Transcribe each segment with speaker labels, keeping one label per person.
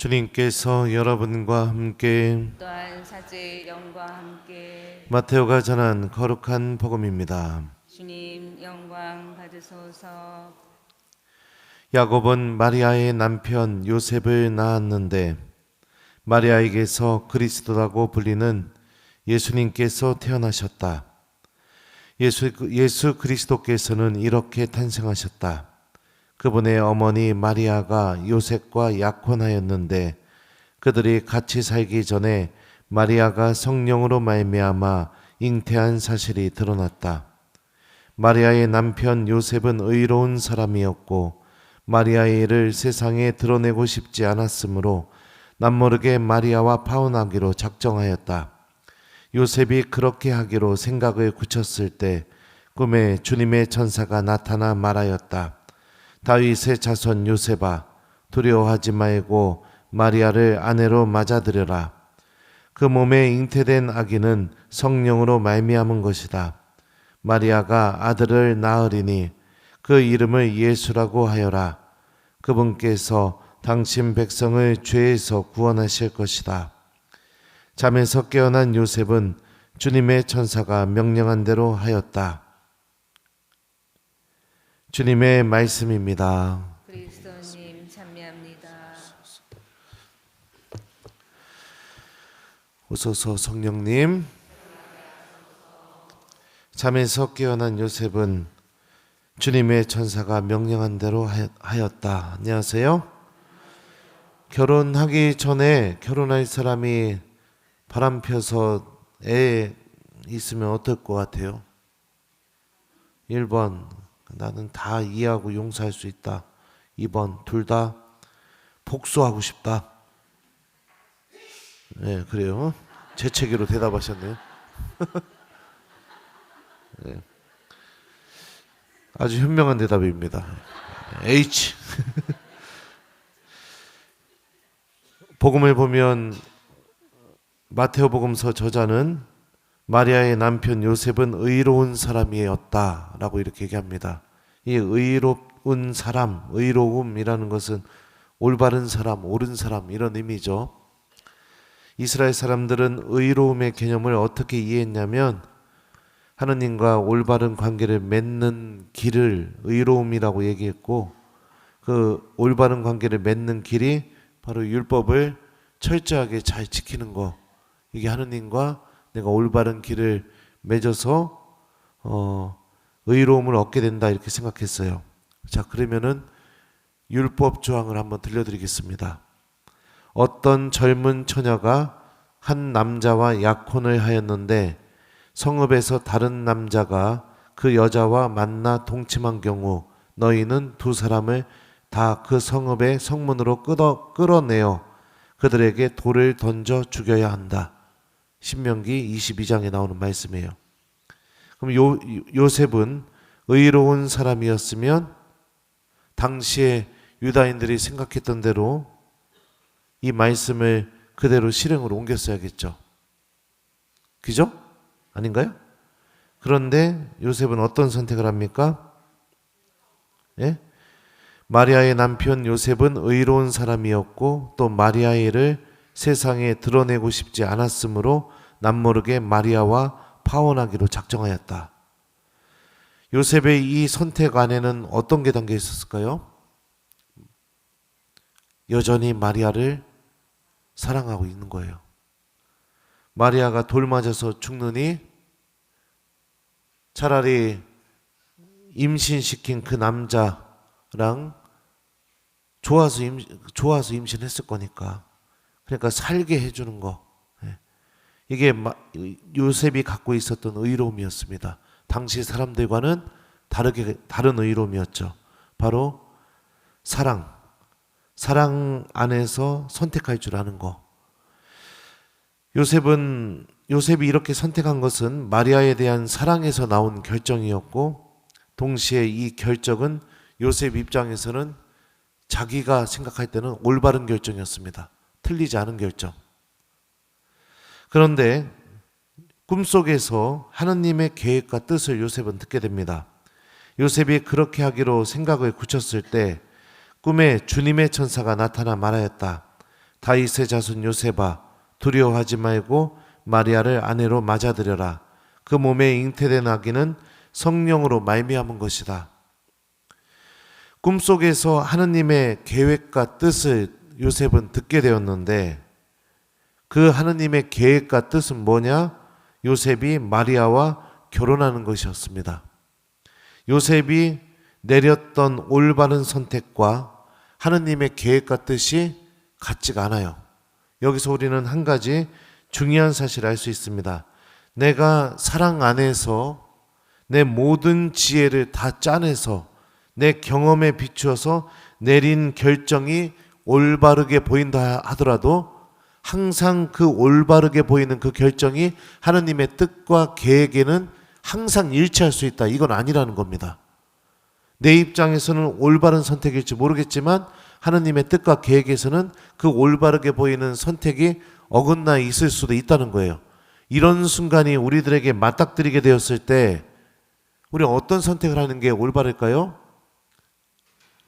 Speaker 1: 주님께서 여러분과 함께
Speaker 2: 또한 사제의 영과 함께
Speaker 1: 마테오가 전한 거룩한 복음입니다.
Speaker 2: 주님 영광 받으소서.
Speaker 1: 야곱은 마리아의 남편 요셉을 낳았는데 마리아에게서 그리스도라고 불리는 예수님께서 태어나셨다. 예수 그리스도께서는 이렇게 탄생하셨다. 그분의 어머니 마리아가 요셉과 약혼하였는데 그들이 같이 살기 전에 마리아가 성령으로 말미암아 잉태한 사실이 드러났다. 마리아의 남편 요셉은 의로운 사람이었고 마리아의 일을 세상에 드러내고 싶지 않았으므로 남모르게 마리아와 파혼하기로 작정하였다. 요셉이 그렇게 하기로 생각을 굳혔을 때 꿈에 주님의 천사가 나타나 말하였다. 다윗의 자손 요셉아, 두려워하지 말고 마리아를 아내로 맞아들여라. 그 몸에 잉태된 아기는 성령으로 말미암은 것이다. 마리아가 아들을 낳으리니 그 이름을 예수라고 하여라. 그분께서 당신 백성을 죄에서 구원하실 것이다. 잠에서 깨어난 요셉은 주님의 천사가 명령한 대로 하였다. 주님의 말씀입니다.
Speaker 2: 그리스도님 찬미합니다.
Speaker 1: 오소서 성령님. 잠에서 깨어난 요셉은 주님의 천사가 명령한 대로 하였다. 안녕하세요. 결혼하기 전에 결혼할 사람이 바람 펴서 애 있으면 어떨 것 같아요? 1번 나는 다 이해하고 용서할 수 있다. 2번 둘 다 복수하고 싶다. 네, 그래요. 재채기로 대답하셨네요. 네. 아주 현명한 대답입니다. H. 복음을 보면 마테오복음서 저자는 마리아의 남편 요셉은 의로운 사람이었다라고 이렇게 얘기합니다. 이 의로운 사람, 의로움이라는 것은 올바른 사람, 옳은 사람 이런 의미죠. 이스라엘 사람들은 의로움의 개념을 어떻게 이해했냐면 하느님과 올바른 관계를 맺는 길을 의로움이라고 얘기했고 그 올바른 관계를 맺는 길이 바로 율법을 철저하게 잘 지키는 거. 이게 하느님과 내가 올바른 길을 맺어서 의로움을 얻게 된다 이렇게 생각했어요. 자, 그러면은 율법 조항을 한번 들려드리겠습니다. 어떤 젊은 처녀가 한 남자와 약혼을 하였는데 성읍에서 다른 남자가 그 여자와 만나 동침한 경우 너희는 두 사람을 다 그 성읍의 성문으로 끌어내어 그들에게 돌을 던져 죽여야 한다. 신명기 22장에 나오는 말씀이에요. 그럼 요셉은 의로운 사람이었으면 당시에 유다인들이 생각했던 대로 이 말씀을 그대로 실행으로 옮겼어야겠죠. 그죠? 아닌가요? 그런데 요셉은 어떤 선택을 합니까? 예? 마리아의 남편 요셉은 의로운 사람이었고 또 마리아의 일을 세상에 드러내고 싶지 않았으므로 남모르게 마리아와 파혼하기로 작정하였다. 요셉의 이 선택 안에는 어떤 게 담겨 있었을까요? 여전히 마리아를 사랑하고 있는 거예요. 마리아가 돌 맞아서 죽느니 차라리 임신시킨 그 남자랑 좋아서 임신했을 거니까 그러니까 살게 해주는 거. 이게 요셉이 갖고 있었던 의로움이었습니다. 당시 사람들과는 다른 의로움이었죠. 바로 사랑 안에서 선택할 줄 아는 거. 요셉이 이렇게 선택한 것은 마리아에 대한 사랑에서 나온 결정이었고 동시에 이 결정은 요셉 입장에서는 자기가 생각할 때는 올바른 결정이었습니다. 틀리지 않은 결정. 그런데 꿈속에서 하느님의 계획과 뜻을 요셉은 듣게 됩니다. 요셉이 그렇게 하기로 생각을 굳혔을 때 꿈에 주님의 천사가 나타나 말하였다. 다윗의 자손 요셉아 두려워하지 말고 마리아를 아내로 맞아들여라. 그 몸에 잉태된 아기는 성령으로 말미암은 것이다. 꿈속에서 하느님의 계획과 뜻을 요셉은 듣게 되었는데 그 하느님의 계획과 뜻은 뭐냐? 요셉이 마리아와 결혼하는 것이었습니다. 요셉이 내렸던 올바른 선택과 하느님의 계획과 뜻이 같지가 않아요. 여기서 우리는 한 가지 중요한 사실을 알 수 있습니다. 내가 사랑 안에서 내 모든 지혜를 다 짜내서 내 경험에 비추어서 내린 결정이 올바르게 보인다 하더라도 항상 그 올바르게 보이는 그 결정이 하느님의 뜻과 계획에는 항상 일치할 수 있다. 이건 아니라는 겁니다. 내 입장에서는 올바른 선택일지 모르겠지만 하느님의 뜻과 계획에서는 그 올바르게 보이는 선택이 어긋나 있을 수도 있다는 거예요. 이런 순간이 우리들에게 맞닥뜨리게 되었을 때 우리는 어떤 선택을 하는 게 올바를까요?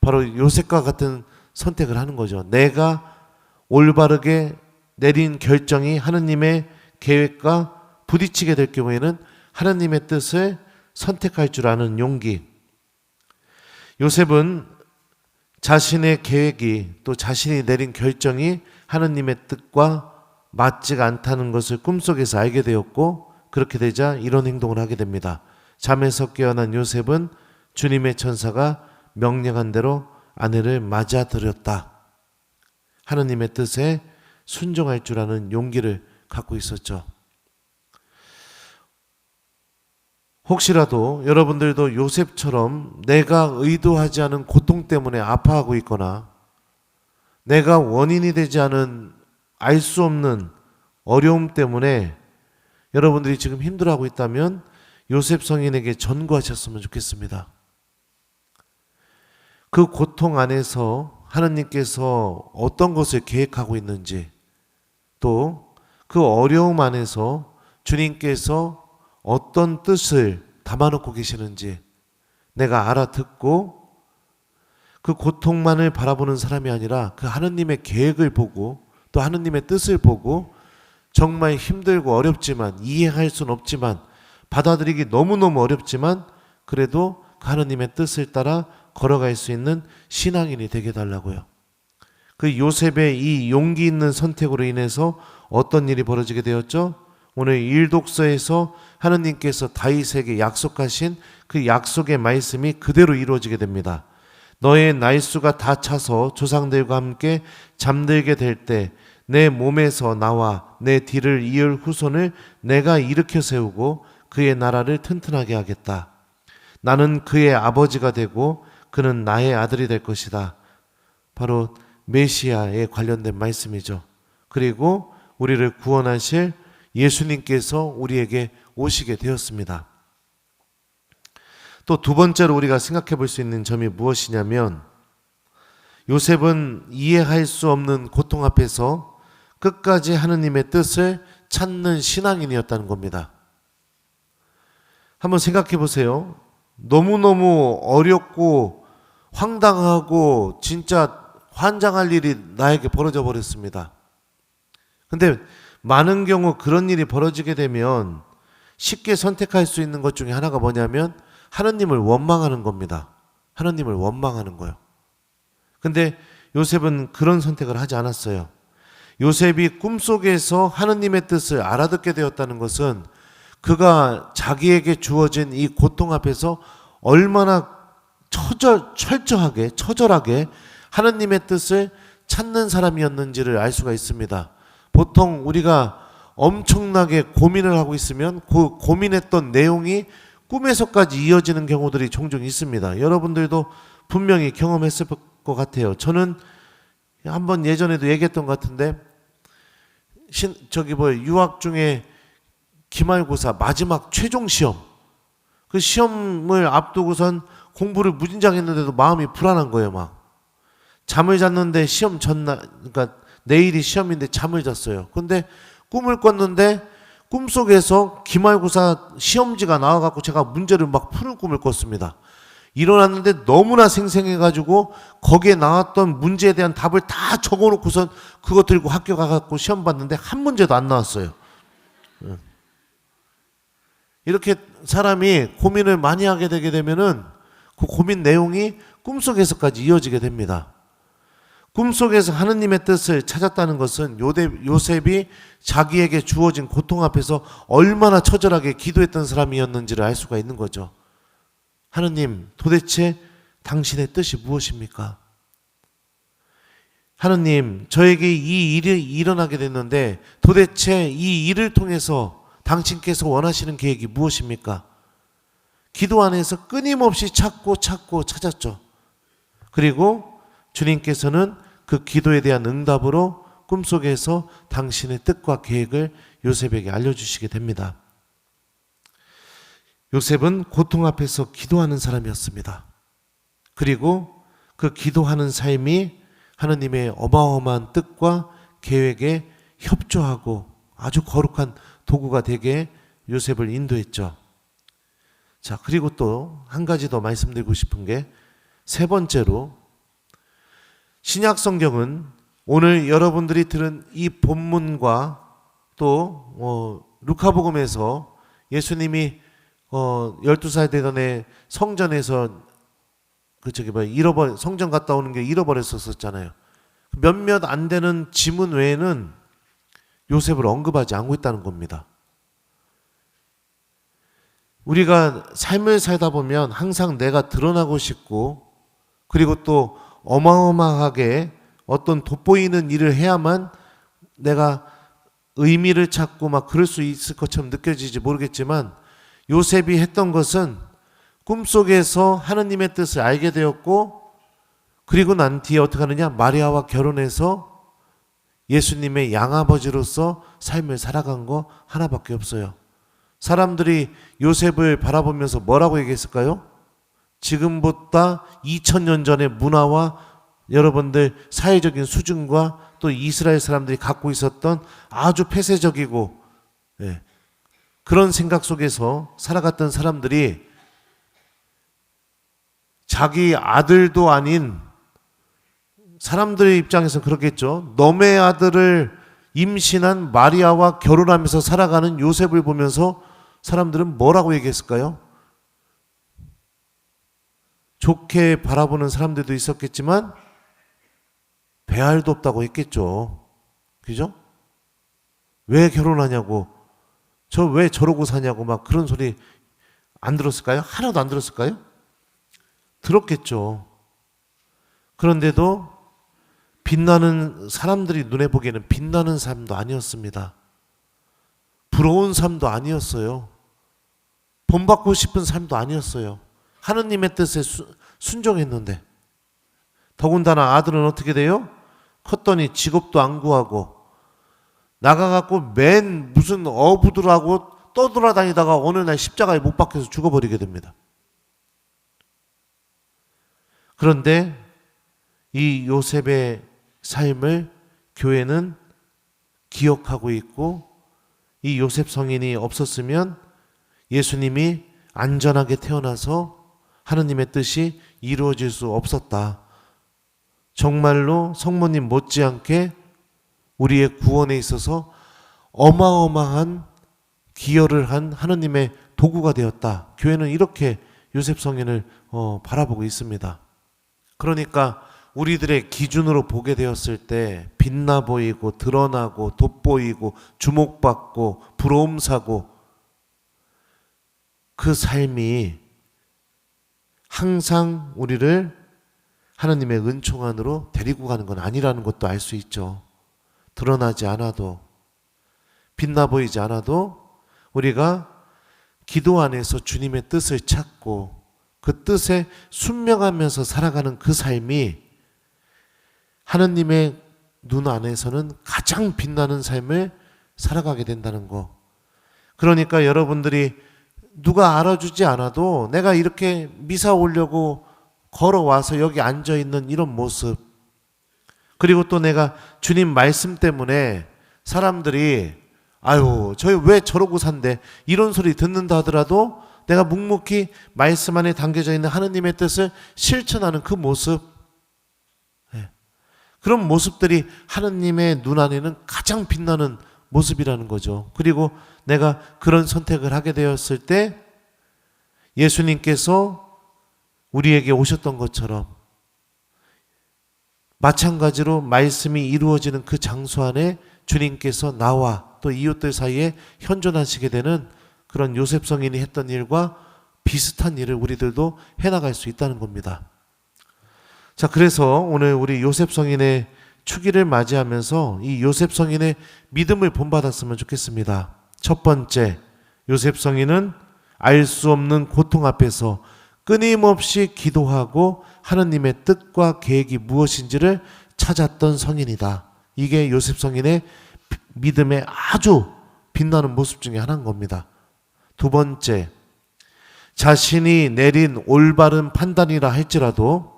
Speaker 1: 바로 요셉과 같은 선택을 하는 거죠. 내가 올바르게 내린 결정이 하느님의 계획과 부딪히게 될 경우에는 하느님의 뜻을 선택할 줄 아는 용기. 요셉은 자신의 계획이 또 자신이 내린 결정이 하느님의 뜻과 맞지가 않다는 것을 꿈속에서 알게 되었고 그렇게 되자 이런 행동을 하게 됩니다. 잠에서 깨어난 요셉은 주님의 천사가 명령한 대로 아내를 맞아들였다. 하느님의 뜻에 순종할 줄 아는 용기를 갖고 있었죠. 혹시라도 여러분들도 요셉처럼 내가 의도하지 않은 고통 때문에 아파하고 있거나 내가 원인이 되지 않은 알 수 없는 어려움 때문에 여러분들이 지금 힘들어하고 있다면 요셉 성인에게 전구하셨으면 좋겠습니다. 그 고통 안에서 하느님께서 어떤 것을 계획하고 있는지 또 그 어려움 안에서 주님께서 어떤 뜻을 담아놓고 계시는지 내가 알아듣고 그 고통만을 바라보는 사람이 아니라 그 하느님의 계획을 보고 또 하느님의 뜻을 보고 정말 힘들고 어렵지만 이해할 수는 없지만 받아들이기 너무너무 어렵지만 그래도 그 하느님의 뜻을 따라 걸어갈 수 있는 신앙인이 되게 해달라고요. 그 요셉의 이 용기 있는 선택으로 인해서 어떤 일이 벌어지게 되었죠? 오늘 일독서에서 하느님께서 다윗에게 약속하신 그 약속의 말씀이 그대로 이루어지게 됩니다. 너의 날수가 다 차서 조상들과 함께 잠들게 될 때 내 몸에서 나와 내 뒤를 이을 후손을 내가 일으켜 세우고 그의 나라를 튼튼하게 하겠다. 나는 그의 아버지가 되고 그는 나의 아들이 될 것이다. 바로 메시아에 관련된 말씀이죠. 그리고 우리를 구원하실 예수님께서 우리에게 오시게 되었습니다. 또 두 번째로 우리가 생각해 볼 수 있는 점이 무엇이냐면 요셉은 이해할 수 없는 고통 앞에서 끝까지 하느님의 뜻을 찾는 신앙인이었다는 겁니다. 한번 생각해 보세요. 너무너무 어렵고 황당하고 진짜 환장할 일이 나에게 벌어져 버렸습니다. 근데 많은 경우 그런 일이 벌어지게 되면 쉽게 선택할 수 있는 것 중에 하나가 뭐냐면 하느님을 원망하는 겁니다. 하느님을 원망하는 거예요. 근데 요셉은 그런 선택을 하지 않았어요. 요셉이 꿈속에서 하느님의 뜻을 알아듣게 되었다는 것은 그가 자기에게 주어진 이 고통 앞에서 얼마나 처절하게 하느님의 뜻을 찾는 사람이었는지를 알 수가 있습니다. 보통 우리가 엄청나게 고민을 하고 있으면 그 고민했던 내용이 꿈에서까지 이어지는 경우들이 종종 있습니다. 여러분들도 분명히 경험했을 것 같아요. 저는 한번 예전에도 얘기했던 것 같은데 유학 중에 기말고사 마지막 최종 시험 그 시험을 앞두고선 공부를 무진장 했는데도 마음이 불안한 거예요. 막 잠을 잤는데 시험 전날 그러니까 내일이 시험인데 잠을 잤어요. 근데 꿈을 꿨는데 꿈속에서 기말고사 시험지가 나와갖고 제가 문제를 막 푸는 꿈을 꿨습니다. 일어났는데 너무나 생생해가지고 거기에 나왔던 문제에 대한 답을 다 적어놓고선 그거 들고 학교 가갖고 시험 봤는데 한 문제도 안 나왔어요. 이렇게 사람이 고민을 많이 하게 되게 되면은 그 고민 내용이 꿈속에서까지 이어지게 됩니다. 꿈속에서 하느님의 뜻을 찾았다는 것은 요셉이 자기에게 주어진 고통 앞에서 얼마나 처절하게 기도했던 사람이었는지를 알 수가 있는 거죠. 하느님, 도대체 당신의 뜻이 무엇입니까? 하느님, 저에게 이 일이 일어나게 됐는데 도대체 이 일을 통해서 당신께서 원하시는 계획이 무엇입니까? 기도 안에서 끊임없이 찾고 찾았죠. 그리고 주님께서는 그 기도에 대한 응답으로 꿈속에서 당신의 뜻과 계획을 요셉에게 알려주시게 됩니다. 요셉은 고통 앞에서 기도하는 사람이었습니다. 그리고 그 기도하는 삶이 하느님의 어마어마한 뜻과 계획에 협조하고 아주 거룩한 도구가 되게 요셉을 인도했죠. 자, 그리고 또 한 가지 더 말씀드리고 싶은 게 세 번째로 신약 성경은 오늘 여러분들이 들은 이 본문과 또 루카복음에서 예수님이 12살 되던 해 성전에서 성전 갔다 오는 게 잃어버렸었잖아요. 몇몇 안 되는 지문 외에는 요셉을 언급하지 않고 있다는 겁니다. 우리가 삶을 살다 보면 항상 내가 드러나고 싶고 그리고 또 어마어마하게 어떤 돋보이는 일을 해야만 내가 의미를 찾고 막 그럴 수 있을 것처럼 느껴지지 모르겠지만 요셉이 했던 것은 꿈속에서 하느님의 뜻을 알게 되었고 그리고 난 뒤에 어떻게 하느냐, 마리아와 결혼해서 예수님의 양아버지로서 삶을 살아간 거 하나밖에 없어요. 사람들이 요셉을 바라보면서 뭐라고 얘기했을까요? 지금보다 2000년 전의 문화와 여러분들 사회적인 수준과 또 이스라엘 사람들이 갖고 있었던 아주 폐쇄적이고 그런 생각 속에서 살아갔던 사람들이 자기 아들도 아닌, 사람들의 입장에서는 그렇겠죠, 넘의 아들을 임신한 마리아와 결혼하면서 살아가는 요셉을 보면서 사람들은 뭐라고 얘기했을까요? 좋게 바라보는 사람들도 있었겠지만 배알도 없다고 했겠죠. 그죠? 왜 결혼하냐고, 저 왜 저러고 사냐고 막 그런 소리 안 들었을까요? 하나도 안 들었을까요? 들었겠죠. 그런데도 빛나는, 사람들이 눈에 보기에는 빛나는 삶도 아니었습니다. 부러운 삶도 아니었어요. 본받고 싶은 삶도 아니었어요. 하느님의 뜻에 순종했는데, 더군다나 아들은 어떻게 돼요? 컸더니 직업도 안 구하고 나가갖고 맨 무슨 어부들하고 떠돌아다니다가 어느 날 십자가에 못 박혀서 죽어버리게 됩니다. 그런데 이 요셉의 삶을 교회는 기억하고 있고, 이 요셉 성인이 없었으면 예수님이 안전하게 태어나서 하느님의 뜻이 이루어질 수 없었다. 정말로 성모님 못지않게 우리의 구원에 있어서 어마어마한 기여를 한 하느님의 도구가 되었다. 교회는 이렇게 요셉 성인을 바라보고 있습니다. 그러니까 우리들의 기준으로 보게 되었을 때 빛나 보이고 드러나고 돋보이고 주목받고 부러움 사고, 그 삶이 항상 우리를 하나님의 은총 안으로 데리고 가는 건 아니라는 것도 알 수 있죠. 드러나지 않아도, 빛나 보이지 않아도 우리가 기도 안에서 주님의 뜻을 찾고 그 뜻에 순명하면서 살아가는 그 삶이 하느님의 눈 안에서는 가장 빛나는 삶을 살아가게 된다는 거. 그러니까 여러분들이 누가 알아주지 않아도 내가 이렇게 미사 오려고 걸어와서 여기 앉아있는 이런 모습, 그리고 또 내가 주님 말씀 때문에 사람들이 아유 저 왜 저러고 산대 이런 소리 듣는다 하더라도 내가 묵묵히 말씀 안에 담겨져 있는 하느님의 뜻을 실천하는 그 모습, 그런 모습들이 하느님의 눈 안에는 가장 빛나는 모습이라는 거죠. 그리고 내가 그런 선택을 하게 되었을 때 예수님께서 우리에게 오셨던 것처럼 마찬가지로 말씀이 이루어지는 그 장소 안에 주님께서 나와 또 이웃들 사이에 현존하시게 되는 그런 요셉 성인이 했던 일과 비슷한 일을 우리들도 해나갈 수 있다는 겁니다. 자, 그래서 오늘 우리 요셉 성인의 축일을 맞이하면서 이 요셉 성인의 믿음을 본받았으면 좋겠습니다. 첫 번째, 요셉 성인은 알 수 없는 고통 앞에서 끊임없이 기도하고 하느님의 뜻과 계획이 무엇인지를 찾았던 성인이다. 이게 요셉 성인의 믿음의 아주 빛나는 모습 중에 하나인 겁니다. 두 번째, 자신이 내린 올바른 판단이라 할지라도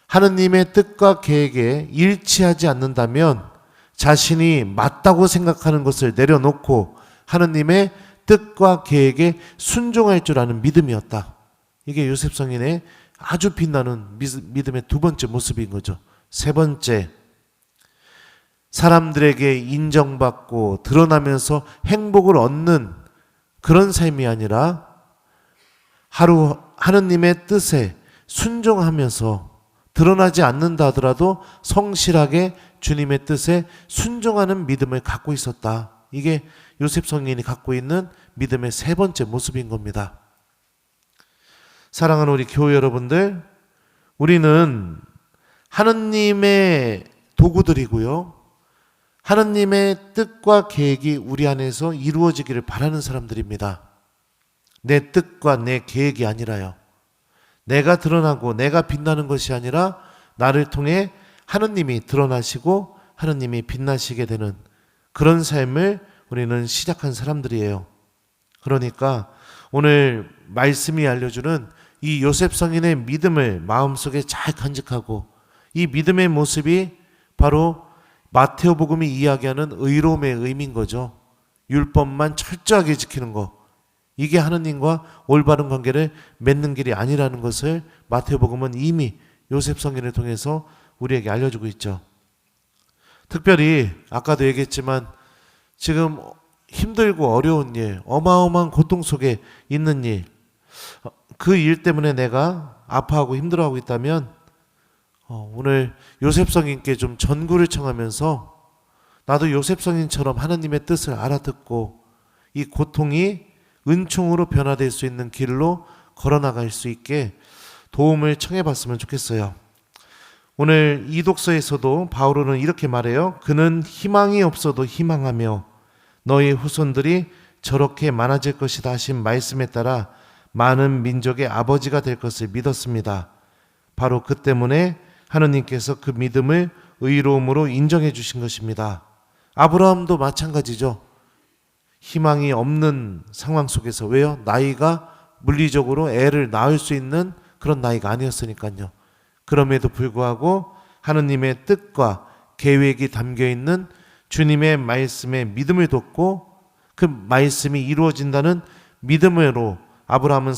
Speaker 1: 하느님의 뜻과 계획에 일치하지 않는다면 자신이 맞다고 생각하는 것을 내려놓고 하느님의 뜻과 계획에 순종할 줄 아는 믿음이었다. 이게 요셉 성인의 아주 빛나는 믿음의 두 번째 모습인 거죠. 세 번째, 사람들에게 인정받고 드러나면서 행복을 얻는 그런 삶이 아니라 하느님의 뜻에 순종하면서 드러나지 않는다 하더라도 성실하게 주님의 뜻에 순종하는 믿음을 갖고 있었다. 이게 요셉 성인이 갖고 있는 믿음의 세 번째 모습인 겁니다. 사랑하는 우리 교회 여러분들, 우리는 하느님의 도구들이고요, 하느님의 뜻과 계획이 우리 안에서 이루어지기를 바라는 사람들입니다. 내 뜻과 내 계획이 아니라요, 내가 드러나고 내가 빛나는 것이 아니라 나를 통해 하느님이 드러나시고 하느님이 빛나시게 되는 그런 삶을 우리는 시작한 사람들이에요. 그러니까 오늘 말씀이 알려주는 이 요셉 성인의 믿음을 마음속에 잘 간직하고, 이 믿음의 모습이 바로 마테오복음이 이야기하는 의로움의 의미인 거죠. 율법만 철저하게 지키는 것, 이게 하느님과 올바른 관계를 맺는 길이 아니라는 것을 마테오복음은 이미 요셉 성인을 통해서 우리에게 알려주고 있죠. 특별히 아까도 얘기했지만 지금 힘들고 어려운 일, 어마어마한 고통 속에 있는 일, 그 일 때문에 내가 아파하고 힘들어하고 있다면 오늘 요셉 성인께 좀 전구를 청하면서 나도 요셉 성인처럼 하느님의 뜻을 알아듣고 이 고통이 은총으로 변화될 수 있는 길로 걸어나갈 수 있게 도움을 청해봤으면 좋겠어요. 오늘 이 독서에서도 바울은 이렇게 말해요. 그는 희망이 없어도 희망하며 너희 후손들이 저렇게 많아질 것이다 하신 말씀에 따라 많은 민족의 아버지가 될 것을 믿었습니다. 바로 그 때문에 하느님께서 그 믿음을 의로움으로 인정해 주신 것입니다. 아브라함도 마찬가지죠. 희망이 없는 상황 속에서, 왜요? 나이가 물리적으로 애를 낳을 수 있는 그런 나이가 아니었으니까요. 그럼에도 불구하고 하느님의 뜻과 계획이 담겨있는 주님의 말씀에 믿음을 뒀고 그 말씀이 이루어진다는 믿음으로 아브라함은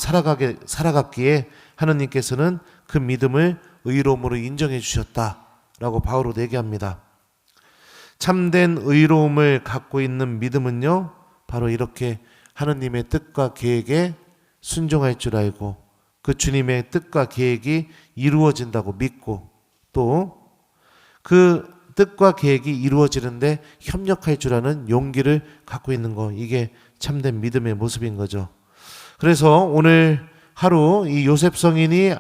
Speaker 1: 살아갔기에 하느님께서는 그 믿음을 의로움으로 인정해 주셨다라고 바울은 얘기합니다. 참된 의로움을 갖고 있는 믿음은요, 바로 이렇게 하느님의 뜻과 계획에 순종할 줄 알고 그 주님의 뜻과 계획이 이루어진다고 믿고 또 그 뜻과 계획이 이루어지는데 협력할 줄 아는 용기를 갖고 있는 거, 이게 참된 믿음의 모습인 거죠. 그래서 오늘 하루 이 요셉 성인이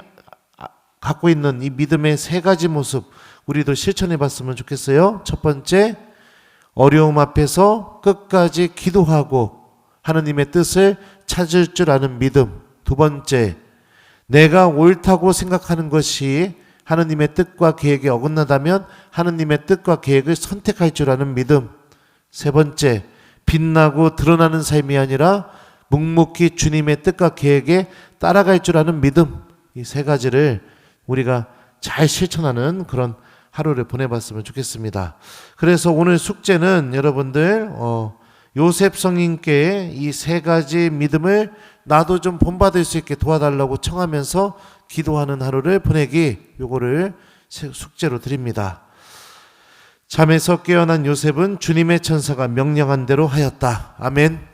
Speaker 1: 갖고 있는 이 믿음의 세 가지 모습 우리도 실천해 봤으면 좋겠어요. 첫 번째, 어려움 앞에서 끝까지 기도하고 하느님의 뜻을 찾을 줄 아는 믿음. 두 번째, 내가 옳다고 생각하는 것이 하느님의 뜻과 계획에 어긋나다면 하느님의 뜻과 계획을 선택할 줄 아는 믿음. 세 번째, 빛나고 드러나는 삶이 아니라 묵묵히 주님의 뜻과 계획에 따라갈 줄 아는 믿음. 이 세 가지를 우리가 잘 실천하는 그런 하루를 보내봤으면 좋겠습니다. 그래서 오늘 숙제는 여러분들 요셉 성인께 이 세 가지 믿음을 나도 좀 본받을 수 있게 도와달라고 청하면서 기도하는 하루를 보내기, 요거를 숙제로 드립니다. 잠에서 깨어난 요셉은 주님의 천사가 명령한 대로 하였다. 아멘.